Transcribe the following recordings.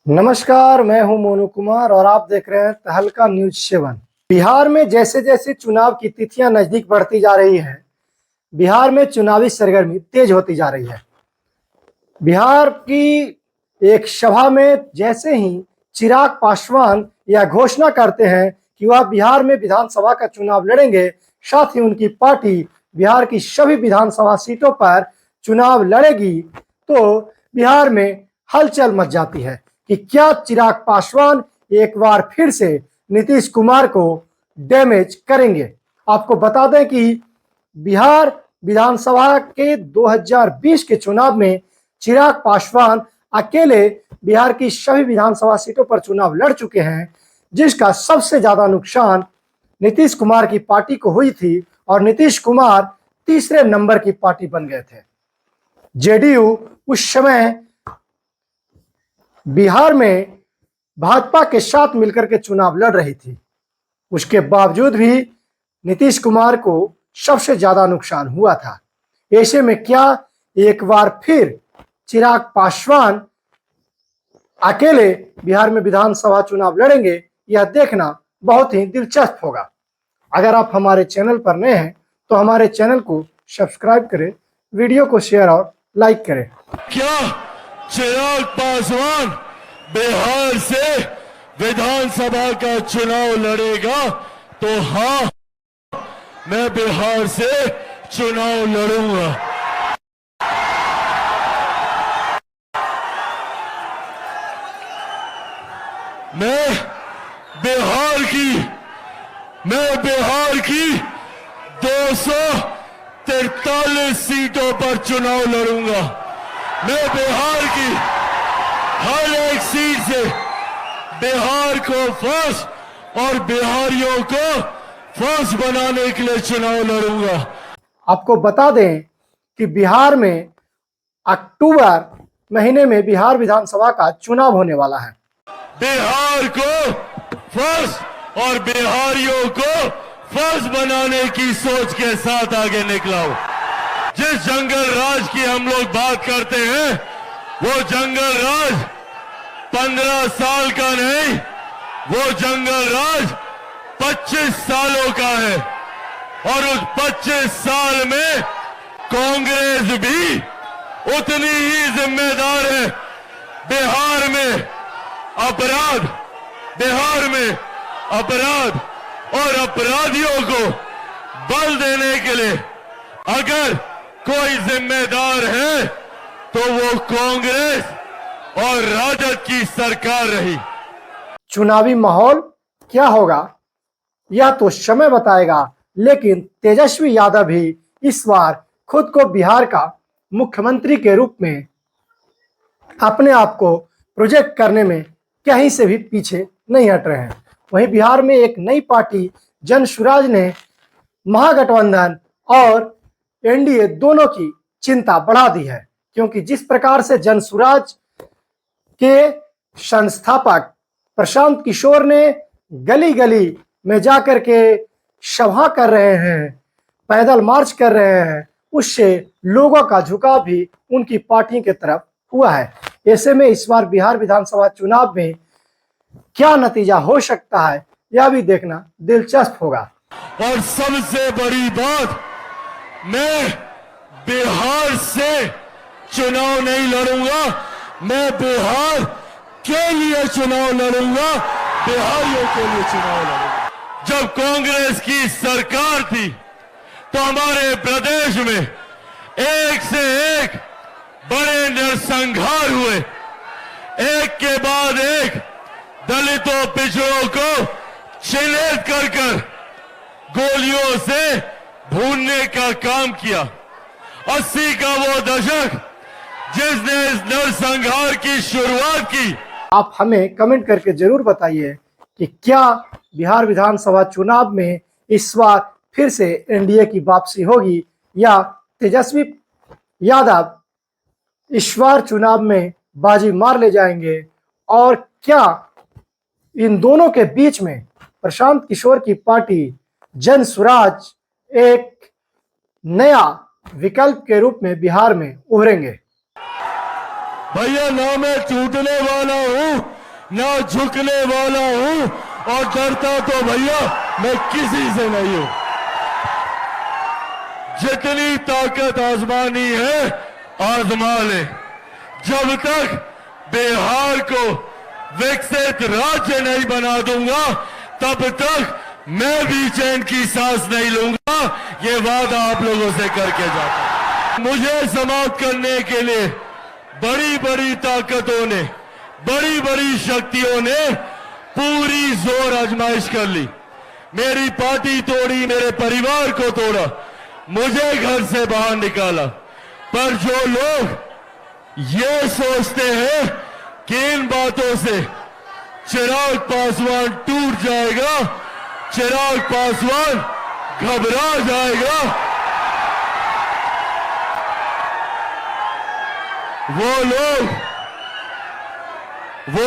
नमस्कार, मैं हूं मोनू कुमार और आप देख रहे हैं तहलका न्यूज 7। बिहार में जैसे जैसे चुनाव की तिथियां नजदीक बढ़ती जा रही है, बिहार में चुनावी सरगर्मी तेज होती जा रही है। बिहार की एक सभा में जैसे ही चिराग पासवान यह घोषणा करते हैं कि वह बिहार में विधानसभा का चुनाव लड़ेंगे, साथ ही उनकी पार्टी बिहार की सभी विधानसभा सीटों पर चुनाव लड़ेगी, तो बिहार में हलचल मच जाती है कि क्या चिराग पासवान एक बार फिर से नीतीश कुमार को डैमेज करेंगे। आपको बता दें कि बिहार विधानसभा के 2020 के चुनाव में चिराग पासवान अकेले बिहार की सभी विधानसभा सीटों पर चुनाव लड़ चुके हैं, जिसका सबसे ज्यादा नुकसान नीतीश कुमार की पार्टी को हुई थी और नीतीश कुमार तीसरे नंबर की पार्टी बन गए थे। जेडीयू उस समय बिहार में भाजपा के साथ मिलकर के चुनाव लड़ रही थी, उसके बावजूद भी नीतीश कुमार को सबसे ज्यादा नुकसान हुआ था। ऐसे में क्या एक बार फिर चिराग पासवान अकेले बिहार में विधानसभा चुनाव लड़ेंगे, यह देखना बहुत ही दिलचस्प होगा। अगर आप हमारे चैनल पर नए हैं तो हमारे चैनल को सब्सक्राइब करें, वीडियो को शेयर और लाइक करें। क्या चिराग पासवान बिहार से विधानसभा का चुनाव लड़ेगा? तो हाँ, मैं बिहार से चुनाव लड़ूंगा। मैं बिहार की 243 सीटों पर चुनाव लड़ूंगा। मैं बिहार की हर एक सीट से बिहार को फर्स्ट और बिहारियों को फर्स्ट बनाने के लिए चुनाव लड़ूंगा। आपको बता दें कि बिहार में अक्टूबर महीने में बिहार विधानसभा का चुनाव होने वाला है। बिहार को फर्स्ट और बिहारियों को फर्स्ट बनाने की सोच के साथ आगे निकला हूं। जिस जंगल राज की हम लोग बात करते हैं, वो जंगल राज 15 साल का नहीं, वो जंगल राज 25 सालों का है। और उस 25 साल में कांग्रेस भी उतनी ही जिम्मेदार है। बिहार में अपराध और अपराधियों को बल देने के लिए अगर कोई जिम्मेदार है तो वो कांग्रेस और राजद की सरकार रही। चुनावी माहौल क्या होगा यह तो समय बताएगा, लेकिन तेजस्वी यादव भी इस बार खुद को बिहार का मुख्यमंत्री के रूप में अपने आप को प्रोजेक्ट करने में कहीं से भी पीछे नहीं हट रहे हैं। वहीं बिहार में एक नई पार्टी जनसुराज ने महागठबंधन और एनडीए दोनों की चिंता बढ़ा दी है, क्योंकि जिस प्रकार से जनसुराज के संस्थापक प्रशांत किशोर ने गली गली में जाकर के सभा कर रहे हैं, पैदल मार्च कर रहे हैं, उससे लोगों का झुकाव भी उनकी पार्टी की तरफ हुआ है। ऐसे में इस बार बिहार विधानसभा चुनाव में क्या नतीजा हो सकता है, यह भी देखना दिलचस्प होगा। और सबसे बड़ी बात, मैं बिहार से चुनाव नहीं लड़ूंगा, मैं बिहार के लिए चुनाव लड़ूंगा, बिहारियों के लिए चुनाव लड़ूंगा। जब कांग्रेस की सरकार थी तो हमारे प्रदेश में एक से एक बड़े नरसंहार हुए, एक के बाद एक दलितों पिछड़ों को चिन्हित कर गोलियों से भूनने का काम किया। 80 का वो दशक जिसने इस नरसंहार की शुरुआत की। आप हमें कमेंट करके जरूर बताइए कि क्या बिहार विधानसभा चुनाव में इस बार फिर से एनडीए की वापसी होगी या तेजस्वी यादव इस बार चुनाव में बाजी मार ले जाएंगे, और क्या इन दोनों के बीच में प्रशांत किशोर की पार्टी जनसुराज एक नया विकल्प के रूप में बिहार में उभरेंगे। भैया, ना मैं टूटने वाला हूं ना झुकने वाला हूं, और डरता तो भैया मैं किसी से नहीं हूं। जितनी ताकत आजमानी है आजमा ले। जब तक बिहार को विकसित राज्य नहीं बना दूंगा, तब तक मैं भी चैन की सांस नहीं लूंगा। ये वादा आप लोगों से करके जाता हूं। मुझे समाप्त करने के लिए बड़ी बड़ी ताकतों ने, बड़ी बड़ी शक्तियों ने पूरी जोर आजमाइश कर ली। मेरी पार्टी तोड़ी, मेरे परिवार को तोड़ा, मुझे घर से बाहर निकाला। पर जो लोग ये सोचते हैं कि इन बातों से चिराग पासवान टूट जाएगा, चिराग पासवान घबरा जाएगा, वो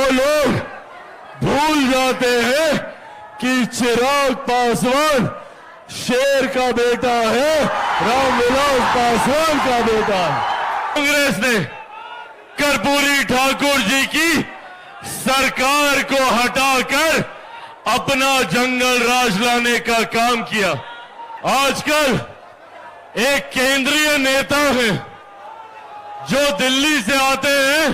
लोग भूल जाते हैं कि चिराग पासवान शेर का बेटा है, रामविलास पासवान का बेटा है। कांग्रेस ने कर्पूरी ठाकुर जी की सरकार को हटाकर अपना जंगल राज लाने का काम किया। आजकल एक केंद्रीय नेता है जो दिल्ली से आते हैं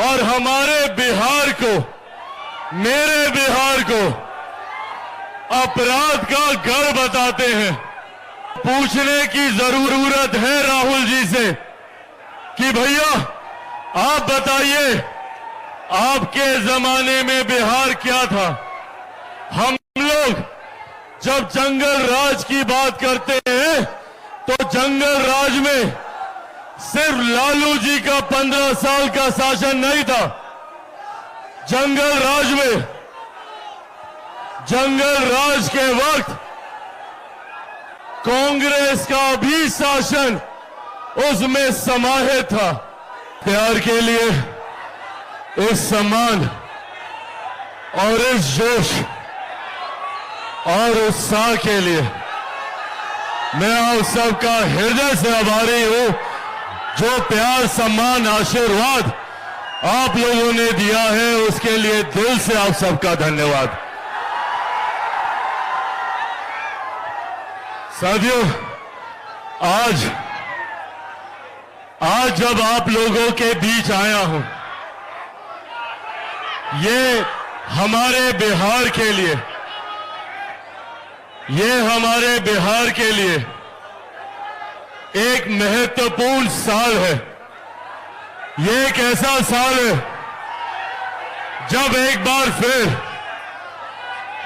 और हमारे बिहार को, मेरे बिहार को अपराध का गढ़ बताते हैं। पूछने की जरूरत है राहुल जी से कि भैया आप बताइए, आपके जमाने में बिहार क्या था? हम लोग जब जंगल राज की बात करते हैं तो जंगल राज में सिर्फ लालू जी का 15 साल का शासन नहीं था। जंगल राज के वक्त कांग्रेस का भी शासन उसमें समाहित था। प्यार के लिए, इस सम्मान और इस जोश और उत्साह के लिए मैं आप सबका हृदय से आभारी हूं। जो प्यार, सम्मान, आशीर्वाद आप लोगों ने दिया है, उसके लिए दिल से आप सबका धन्यवाद। साथियों, आज जब आप लोगों के बीच आया हूं, ये हमारे बिहार के लिए, एक महत्वपूर्ण साल है। ये एक ऐसा साल है जब एक बार फिर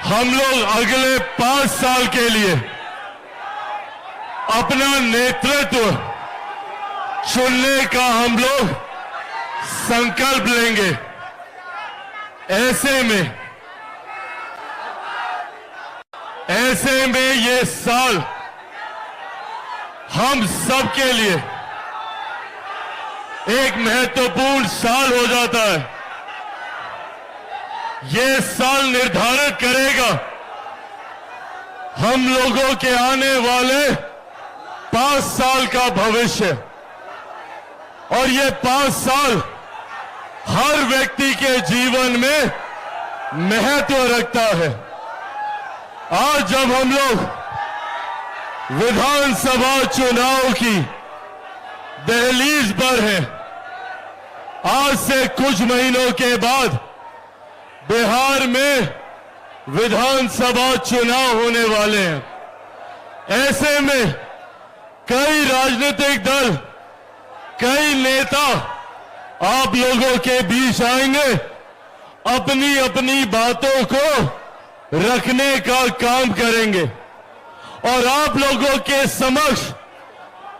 हम लोग अगले 5 साल के लिए अपना नेतृत्व चुनने का हम लोग संकल्प लेंगे। ऐसे में ये साल हम सबके लिए एक महत्वपूर्ण साल हो जाता है। ये साल निर्धारित करेगा हम लोगों के आने वाले 5 साल का भविष्य, और ये 5 साल हर व्यक्ति के जीवन में महत्व रखता है। आज जब हम लोग विधानसभा चुनाव की दहलीज पर हैं, आज से कुछ महीनों के बाद बिहार में विधानसभा चुनाव होने वाले हैं। ऐसे में कई राजनीतिक दल, कई नेता आप लोगों के बीच आएंगे, अपनी अपनी बातों को रखने का काम करेंगे और आप लोगों के समक्ष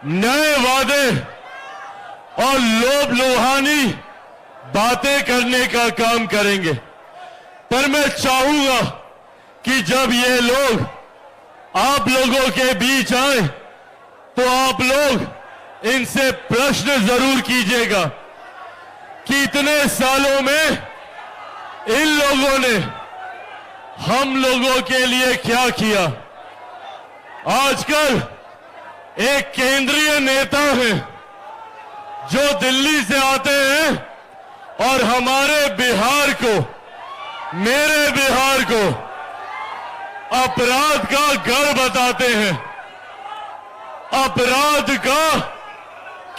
नए वादे और लोभ लोहानी बातें करने का काम करेंगे। पर मैं चाहूंगा कि जब ये लोग आप लोगों के बीच आए तो आप लोग इनसे प्रश्न जरूर कीजिएगा कि इतने सालों में इन लोगों ने हम लोगों के लिए क्या किया। आजकल एक केंद्रीय नेता है जो दिल्ली से आते हैं और हमारे बिहार को, मेरे बिहार को अपराध का घर बताते हैं, अपराध का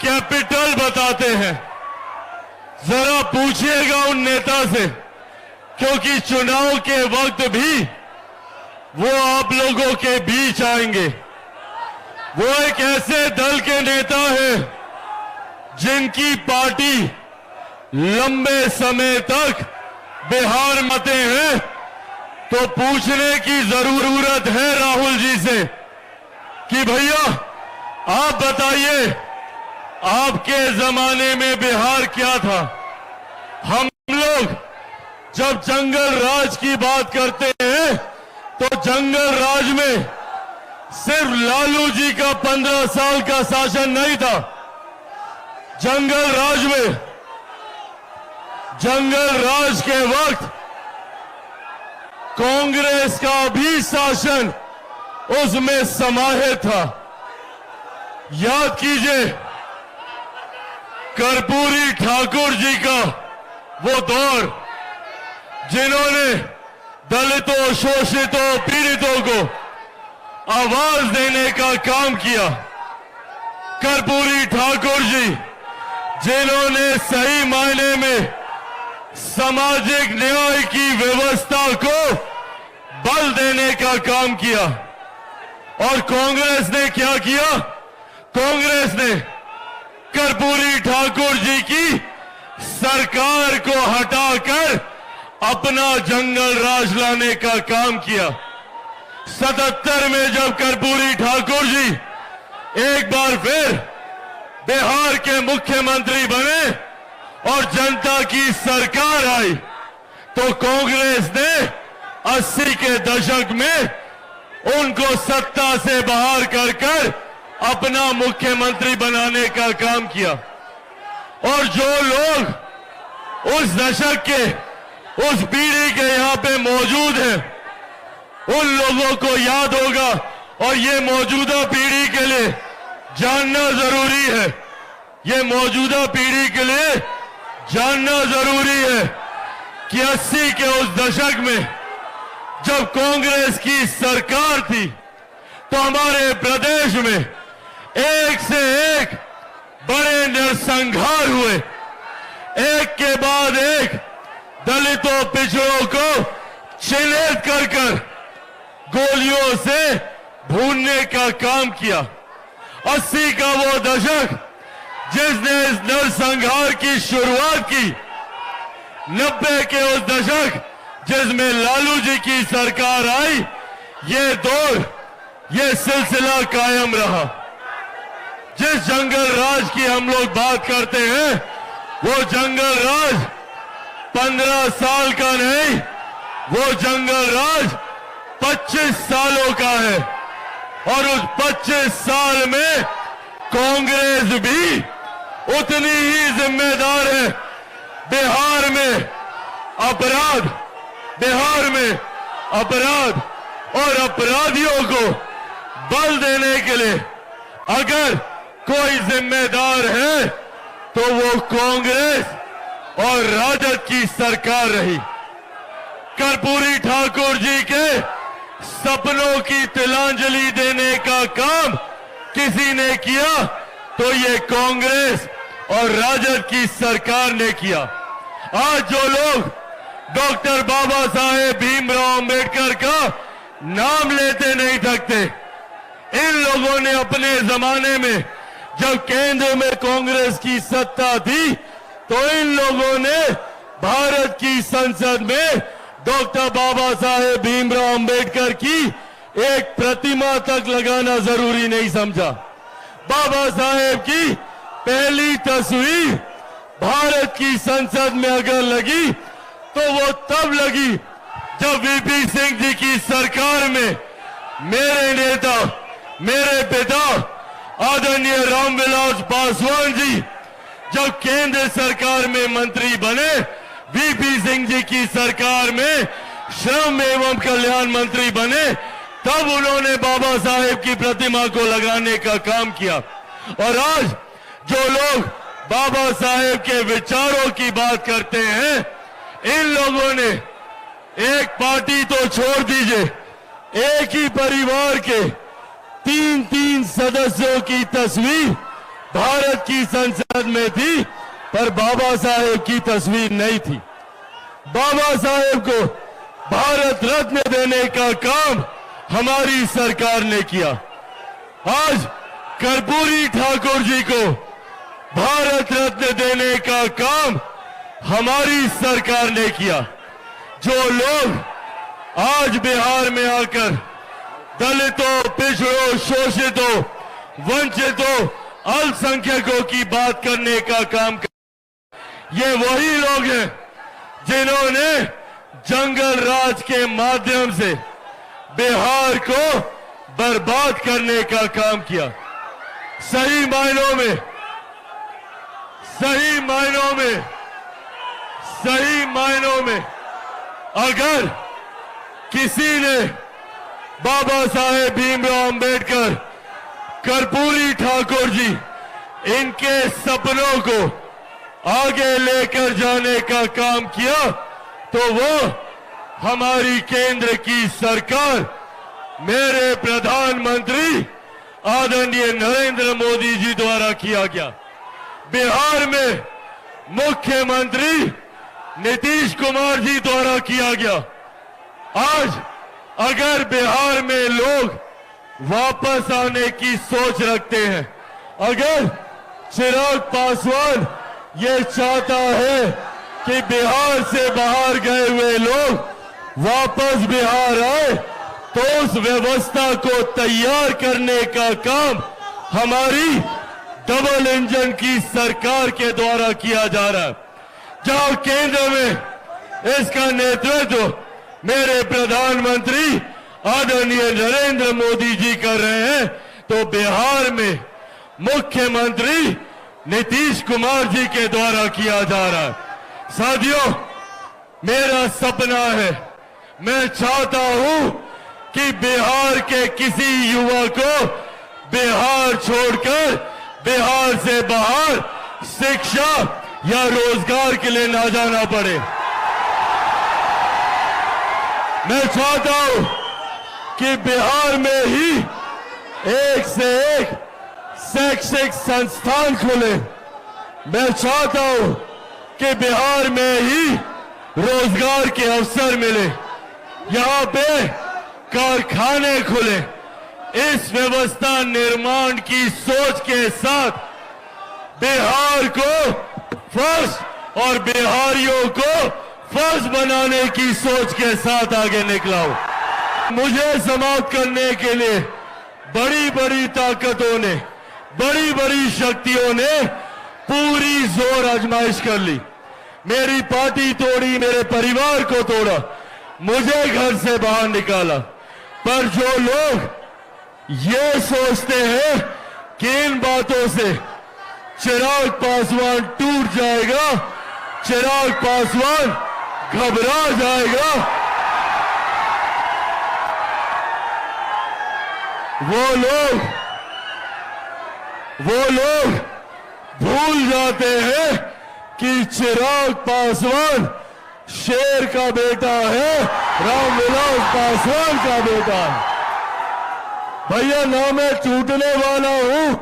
कैपिटल बताते हैं। जरा पूछिएगा उन नेता से, क्योंकि चुनाव के वक्त भी वो आप लोगों के बीच आएंगे। वो एक ऐसे दल के नेता हैं जिनकी पार्टी लंबे समय तक बिहार में हैं, तो पूछने की जरूरत है राहुल जी से कि भैया आप बताइए, आपके जमाने में बिहार क्या था? हम लोग जब जंगल राज की बात करते हैं तो जंगल राज में सिर्फ लालू जी का 15 साल का शासन नहीं था। जंगल राज के वक्त कांग्रेस का भी शासन उसमें समाहित था। याद कीजिए कर्पूरी ठाकुर जी का वो दौर, जिन्होंने दलितों, शोषितों, पीड़ितों को आवाज देने का काम किया। कर्पूरी ठाकुर जी जिन्होंने सही मायने में सामाजिक न्याय की व्यवस्था को बल देने का काम किया। और कांग्रेस ने क्या किया? कांग्रेस ने कर्पूरी ठाकुर जी की सरकार को हटाकर अपना जंगल राज लाने का काम किया। 77 में जब कर्पूरी ठाकुर जी एक बार फिर बिहार के मुख्यमंत्री बने और जनता की सरकार आई, तो कांग्रेस ने 80 के दशक में उनको सत्ता से बाहर कर अपना मुख्यमंत्री बनाने का काम किया। और जो लोग उस दशक के, उस पीढ़ी के यहां पे मौजूद हैं, उन लोगों को याद होगा, और ये मौजूदा पीढ़ी के लिए जानना जरूरी है, ये मौजूदा पीढ़ी के लिए जानना जरूरी है कि 80 के उस दशक में जब कांग्रेस की सरकार थी तो हमारे प्रदेश में एक से एक बड़े नरसंहार हुए। एक के बाद एक दलितों, पिछड़ों को चिन्हित कर गोलियों से भूनने का काम किया। 80 का वो दशक जिसने इस नरसंहार की शुरुआत की, 90 के उस दशक जिसमें लालू जी की सरकार आई, ये दौर, ये सिलसिला कायम रहा। जिस जंगल राज की हम लोग बात करते हैं, वो जंगल राज 15 साल का नहीं, वो जंगल राज 25 सालों का है। और उस 25 साल में कांग्रेस भी उतनी ही जिम्मेदार है। बिहार में अपराध और अपराधियों को बल देने के लिए अगर कोई जिम्मेदार है तो वो कांग्रेस और राजद की सरकार रही। कर्पूरी ठाकुर जी के सपनों की तिलांजलि देने का काम किसी ने किया तो ये कांग्रेस और राजद की सरकार ने किया। आज जो लोग डॉक्टर बाबा साहेब भीमराव अंबेडकर का नाम लेते नहीं थकते, इन लोगों ने अपने जमाने में जब केंद्र में कांग्रेस की सत्ता थी तो इन लोगों ने भारत की संसद में डॉक्टर बाबा साहेब भीमराव अंबेडकर की एक प्रतिमा तक लगाना जरूरी नहीं समझा। बाबा साहेब की पहली तस्वीर भारत की संसद में अगर लगी तो वो तब लगी जब वीपी सिंह जी की सरकार में मेरे नेता, मेरे पिता आदरणीय रामविलास पासवान जी जब केंद्र सरकार में मंत्री बने, वीपी सिंह जी की सरकार में श्रम एवं कल्याण मंत्री बने, तब उन्होंने बाबा साहेब की प्रतिमा को लगाने का काम किया। और आज जो लोग बाबा साहेब के विचारों की बात करते हैं। इन लोगों ने एक पार्टी तो छोड़ दीजिए, एक ही परिवार के 3-3 सदस्यों की तस्वीर भारत की संसद में थी, पर बाबा साहेब की तस्वीर नहीं थी। बाबा साहेब को भारत रत्न देने का काम हमारी सरकार ने किया। आज कर्पूरी ठाकुर जी को भारत रत्न देने का काम हमारी सरकार ने किया। जो लोग आज बिहार में आकर दलितों, पिछड़ों, शोषितों, वंचितों, अल्पसंख्यकों की बात करने का काम कर, ये वही लोग हैं जिन्होंने जंगल राज के माध्यम से बिहार को बर्बाद करने का काम किया। सही मायनों में अगर किसी ने बाबा साहेब भीमराव अंबेडकर, कर्पूरी ठाकुर जी, इनके सपनों को आगे लेकर जाने का काम किया तो वो हमारी केंद्र की सरकार, मेरे प्रधानमंत्री आदरणीय नरेंद्र मोदी जी द्वारा किया गया। बिहार में मुख्यमंत्री नीतीश कुमार जी द्वारा किया गया। आज अगर बिहार में लोग वापस आने की सोच रखते हैं, अगर चिराग पासवान ये चाहता है कि बिहार से बाहर गए हुए लोग वापस बिहार आए, तो उस व्यवस्था को तैयार करने का काम हमारी डबल इंजन की सरकार के द्वारा किया जा रहा है। जहां केंद्र में इसका नेतृत्व मेरे प्रधानमंत्री आदरणीय नरेंद्र मोदी जी कर रहे हैं, तो बिहार में मुख्यमंत्री नीतीश कुमार जी के द्वारा किया जा रहा है। साथियों, मेरा सपना है, मैं चाहता हूं कि बिहार के किसी युवा को बिहार छोड़कर बिहार से बाहर शिक्षा या रोजगार के लिए ना जाना पड़े। मैं चाहता हूं कि बिहार में ही एक से एक शैक्षिक संस्थान खुले। मैं चाहता हूं कि बिहार में ही रोजगार के अवसर मिले, यहां पे कारखाने खुले। इस व्यवस्था निर्माण की सोच के साथ बिहार को फर्स्ट और बिहारियों को फर्स्ट बनाने की सोच के साथ आगे निकला हूं। मुझे समाप्त करने के लिए बड़ी बड़ी ताकतों ने, बड़ी बड़ी शक्तियों ने पूरी जोर आजमाइश कर ली। मेरी पार्टी तोड़ी, मेरे परिवार को तोड़ा, मुझे घर से बाहर निकाला। पर जो लोग ये सोचते हैं कि इन बातों से चिराग पासवान टूट जाएगा, चिराग पासवान घबरा जाएगा, वो लोग भूल जाते हैं कि चिराग पासवान शेर का बेटा है, रामविलास पासवान का बेटा है। भैया, ना मैं टूटने वाला हूं,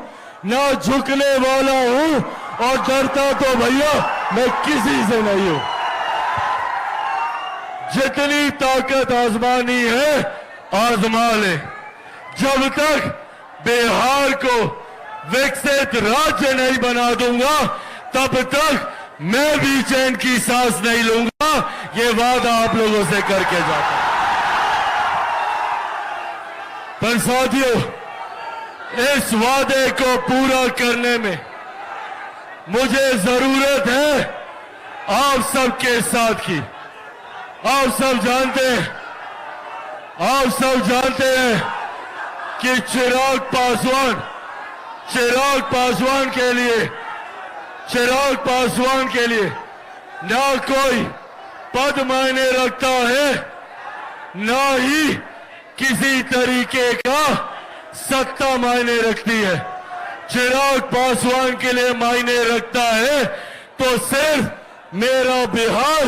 ना झुकने वाला हूं, और डरता तो भैया मैं किसी से नहीं हूं। जितनी ताकत आजमानी है आजमा ले। जब तक बिहार को विकसित राज्य नहीं बना दूंगा, तब तक मैं भी चैन की सांस नहीं लूंगा। ये वादा आप लोगों से करके जाता हूं। पर साथियों, इस वादे को पूरा करने में मुझे जरूरत है आप सबके साथ की। आप सब जानते हैं कि चिराग पासवान के लिए ना कोई पद मायने रखता है, ना ही किसी तरीके का सत्ता मायने रखती है। चिराग पासवान के लिए मायने रखता है तो सिर्फ मेरा बिहार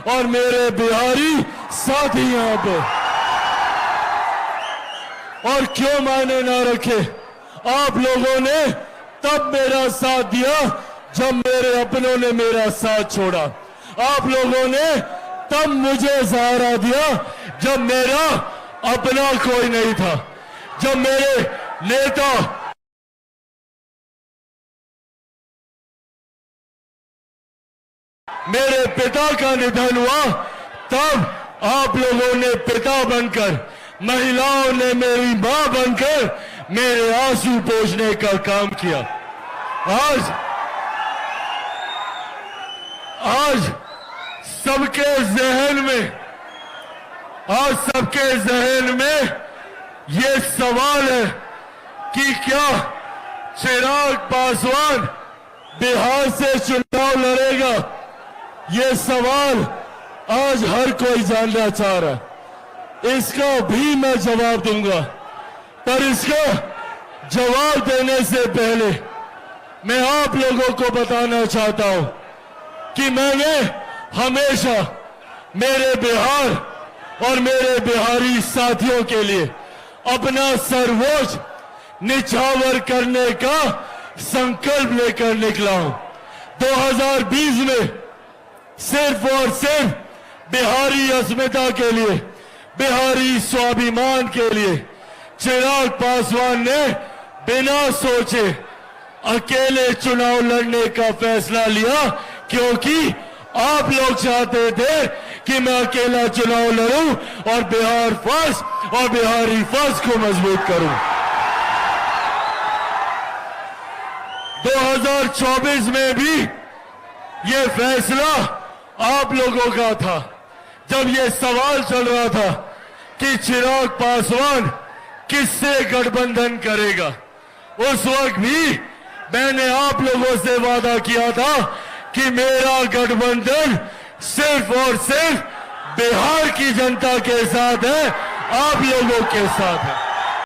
और मेरे बिहारी साथी यहां पे। और क्यों मायने ना रखे, आप लोगों ने तब मेरा साथ दिया जब मेरे अपनों ने मेरा साथ छोड़ा। आप लोगों ने तब मुझे सहारा दिया जब मेरा अपना कोई नहीं था, जब मेरे नेता मेरे पिता का निधन हुआ, तब आप लोगों ने पिता बनकर, महिलाओं ने मेरी मां बनकर मेरे आंसू पोंछने का काम किया। आज सबके जहन में ये सवाल है कि क्या चिराग पासवान बिहार से चुनाव लड़ेगा। ये सवाल आज हर कोई जानना चाह रहा है। इसका भी मैं जवाब दूंगा, पर इसका जवाब देने से पहले मैं आप लोगों को बताना चाहता हूं कि मैंने हमेशा मेरे बिहार और मेरे बिहारी साथियों के लिए अपना सर्वोच्च निछावर करने का संकल्प लेकर निकला हूं। 2020 में सिर्फ और सिर्फ बिहारी अस्मिता के लिए, बिहारी स्वाभिमान के लिए चिराग पासवान ने बिना सोचे अकेले चुनाव लड़ने का फैसला लिया, क्योंकि आप लोग चाहते थे कि मैं अकेला चुनाव लड़ूं और बिहार फर्स्ट और बिहारी फर्स्ट को मजबूत करूं। 2024 में भी ये फैसला आप लोगों का था। जब ये सवाल चल रहा था कि चिराग पासवान किससे गठबंधन करेगा, उस वक्त भी मैंने आप लोगों से वादा किया था कि मेरा गठबंधन सिर्फ और सिर्फ बिहार की जनता के साथ है, आप लोगों के साथ है।